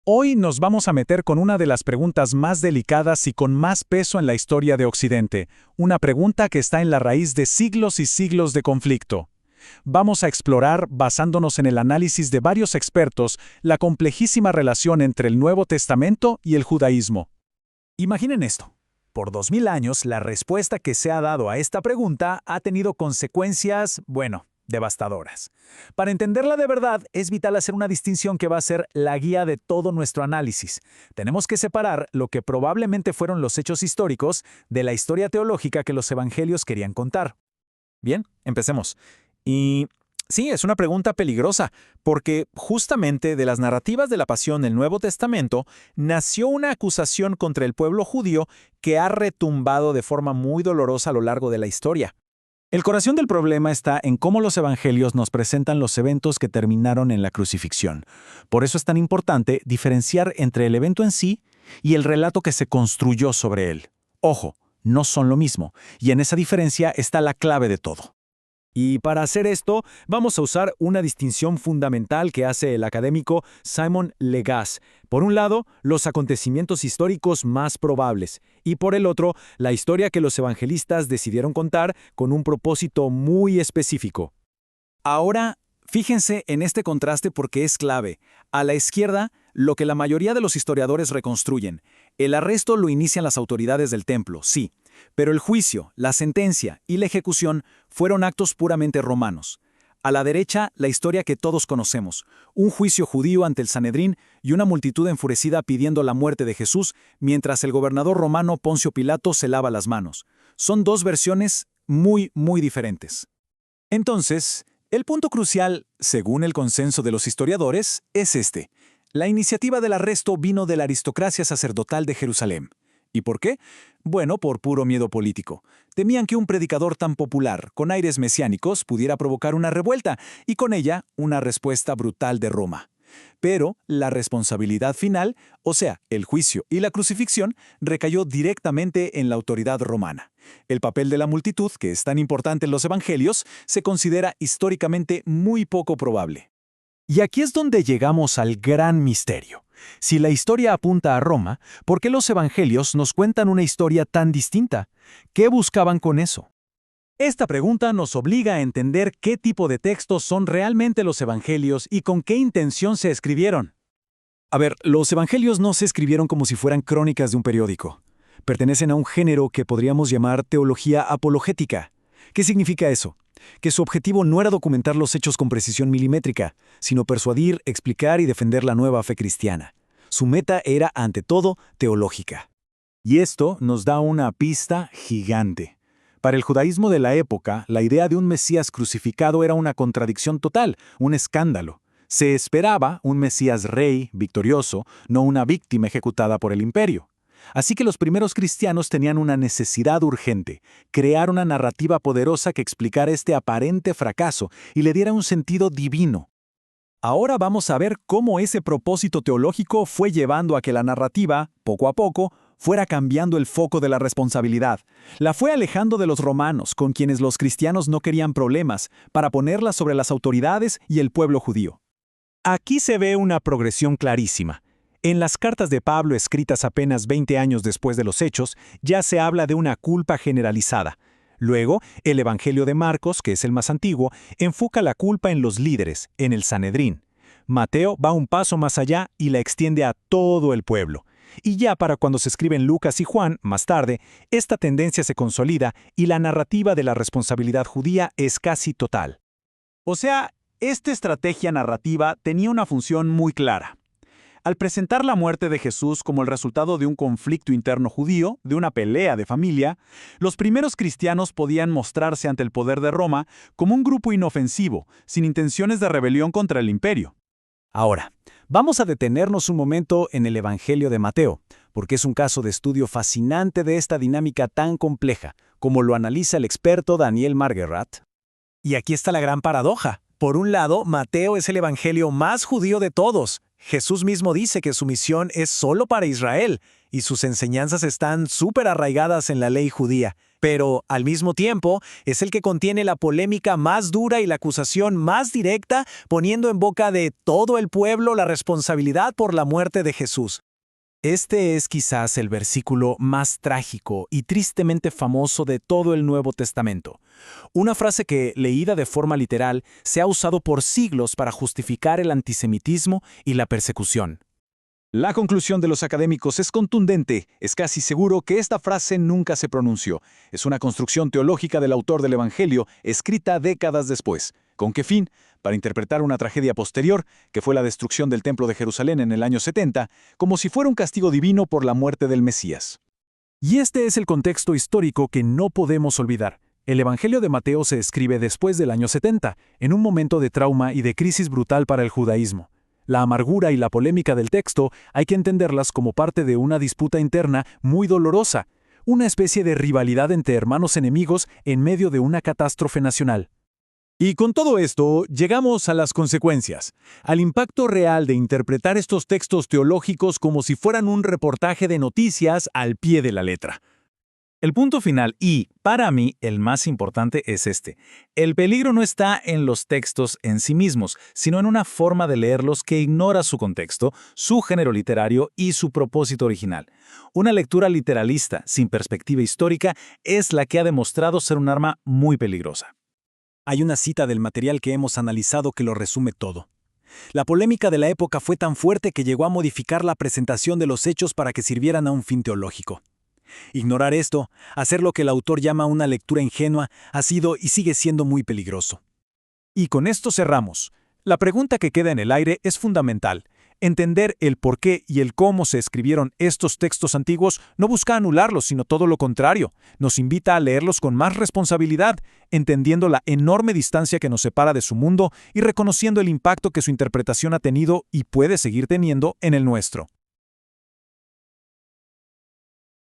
Hoy nos vamos a meter con una de las preguntas más delicadas y con más peso en la historia de Occidente, una pregunta que está en la raíz de siglos y siglos de conflicto. Vamos a explorar, basándonos en el análisis de varios expertos, la complejísima relación entre el Nuevo Testamento y el judaísmo. Imaginen esto. Por 2000 años, la respuesta que se ha dado a esta pregunta ha tenido consecuencias, devastadoras. Para entenderla de verdad, es vital hacer una distinción que va a ser la guía de todo nuestro análisis. Tenemos que separar lo que probablemente fueron los hechos históricos de la historia teológica que los evangelios querían contar. Bien, empecemos. Y sí, es una pregunta peligrosa, porque justamente de las narrativas de la pasión del Nuevo Testamento nació una acusación contra el pueblo judío que ha retumbado de forma muy dolorosa a lo largo de la historia. El corazón del problema está en cómo los evangelios nos presentan los eventos que terminaron en la crucifixión. Por eso es tan importante diferenciar entre el evento en sí y el relato que se construyó sobre él. Ojo, no son lo mismo, y en esa diferencia está la clave de todo. Y para hacer esto, vamos a usar una distinción fundamental que hace el académico Simon Legas. Por un lado, los acontecimientos históricos más probables, y por el otro, la historia que los evangelistas decidieron contar con un propósito muy específico. Ahora, fíjense en este contraste porque es clave. A la izquierda, lo que la mayoría de los historiadores reconstruyen. El arresto lo inician las autoridades del templo, sí. Pero el juicio, la sentencia y la ejecución fueron actos puramente romanos. A la derecha, la historia que todos conocemos, un juicio judío ante el Sanedrín y una multitud enfurecida pidiendo la muerte de Jesús, mientras el gobernador romano Poncio Pilato se lava las manos. Son dos versiones muy diferentes. Entonces, el punto crucial, según el consenso de los historiadores, es este. La iniciativa del arresto vino de la aristocracia sacerdotal de Jerusalén. ¿Y por qué? Bueno, por puro miedo político. Temían que un predicador tan popular, con aires mesiánicos, pudiera provocar una revuelta y con ella una respuesta brutal de Roma. Pero la responsabilidad final, o sea, el juicio y la crucifixión, recayó directamente en la autoridad romana. El papel de la multitud, que es tan importante en los evangelios, se considera históricamente muy poco probable. Y aquí es donde llegamos al gran misterio. Si la historia apunta a Roma, ¿por qué los evangelios nos cuentan una historia tan distinta? ¿Qué buscaban con eso? Esta pregunta nos obliga a entender qué tipo de textos son realmente los evangelios y con qué intención se escribieron. A ver, los evangelios no se escribieron como si fueran crónicas de un periódico. Pertenecen a un género que podríamos llamar teología apologética. ¿Qué significa eso? Que su objetivo no era documentar los hechos con precisión milimétrica, sino persuadir, explicar y defender la nueva fe cristiana. Su meta era, ante todo, teológica. Y esto nos da una pista gigante. Para el judaísmo de la época, la idea de un Mesías crucificado era una contradicción total, un escándalo. Se esperaba un Mesías rey, victorioso, no una víctima ejecutada por el imperio. Así que los primeros cristianos tenían una necesidad urgente, crear una narrativa poderosa que explicara este aparente fracaso y le diera un sentido divino. Ahora vamos a ver cómo ese propósito teológico fue llevando a que la narrativa, poco a poco, fuera cambiando el foco de la responsabilidad. La fue alejando de los romanos, con quienes los cristianos no querían problemas, para ponerla sobre las autoridades y el pueblo judío. Aquí se ve una progresión clarísima. En las cartas de Pablo escritas apenas 20 años después de los hechos, ya se habla de una culpa generalizada. Luego, el Evangelio de Marcos, que es el más antiguo, enfoca la culpa en los líderes, en el Sanedrín. Mateo va un paso más allá y la extiende a todo el pueblo. Y ya para cuando se escriben Lucas y Juan, más tarde, esta tendencia se consolida y la narrativa de la responsabilidad judía es casi total. O sea, esta estrategia narrativa tenía una función muy clara. Al presentar la muerte de Jesús como el resultado de un conflicto interno judío, de una pelea de familia, los primeros cristianos podían mostrarse ante el poder de Roma como un grupo inofensivo, sin intenciones de rebelión contra el imperio. Ahora, vamos a detenernos un momento en el Evangelio de Mateo, porque es un caso de estudio fascinante de esta dinámica tan compleja, como lo analiza el experto Daniel Marguerat. Y aquí está la gran paradoja. Por un lado, Mateo es el evangelio más judío de todos. Jesús mismo dice que su misión es solo para Israel y sus enseñanzas están súper arraigadas en la ley judía, pero al mismo tiempo es el que contiene la polémica más dura y la acusación más directa, poniendo en boca de todo el pueblo la responsabilidad por la muerte de Jesús. Este es quizás el versículo más trágico y tristemente famoso de todo el Nuevo Testamento. Una frase que, leída de forma literal, se ha usado por siglos para justificar el antisemitismo y la persecución. La conclusión de los académicos es contundente. Es casi seguro que esta frase nunca se pronunció. Es una construcción teológica del autor del Evangelio, escrita décadas después. ¿Con qué fin? Para interpretar una tragedia posterior, que fue la destrucción del Templo de Jerusalén en el año 70, como si fuera un castigo divino por la muerte del Mesías. Y este es el contexto histórico que no podemos olvidar. El Evangelio de Mateo se escribe después del año 70, en un momento de trauma y de crisis brutal para el judaísmo. La amargura y la polémica del texto hay que entenderlas como parte de una disputa interna muy dolorosa, una especie de rivalidad entre hermanos enemigos en medio de una catástrofe nacional. Y con todo esto, llegamos a las consecuencias, al impacto real de interpretar estos textos teológicos como si fueran un reportaje de noticias al pie de la letra. El punto final y, para mí, el más importante es este. El peligro no está en los textos en sí mismos, sino en una forma de leerlos que ignora su contexto, su género literario y su propósito original. Una lectura literalista, sin perspectiva histórica, es la que ha demostrado ser un arma muy peligrosa. Hay una cita del material que hemos analizado que lo resume todo. La polémica de la época fue tan fuerte que llegó a modificar la presentación de los hechos para que sirvieran a un fin teológico. Ignorar esto, hacer lo que el autor llama una lectura ingenua, ha sido y sigue siendo muy peligroso. Y con esto cerramos. La pregunta que queda en el aire es fundamental. Entender el por qué y el cómo se escribieron estos textos antiguos no busca anularlos, sino todo lo contrario. Nos invita a leerlos con más responsabilidad, entendiendo la enorme distancia que nos separa de su mundo y reconociendo el impacto que su interpretación ha tenido y puede seguir teniendo en el nuestro.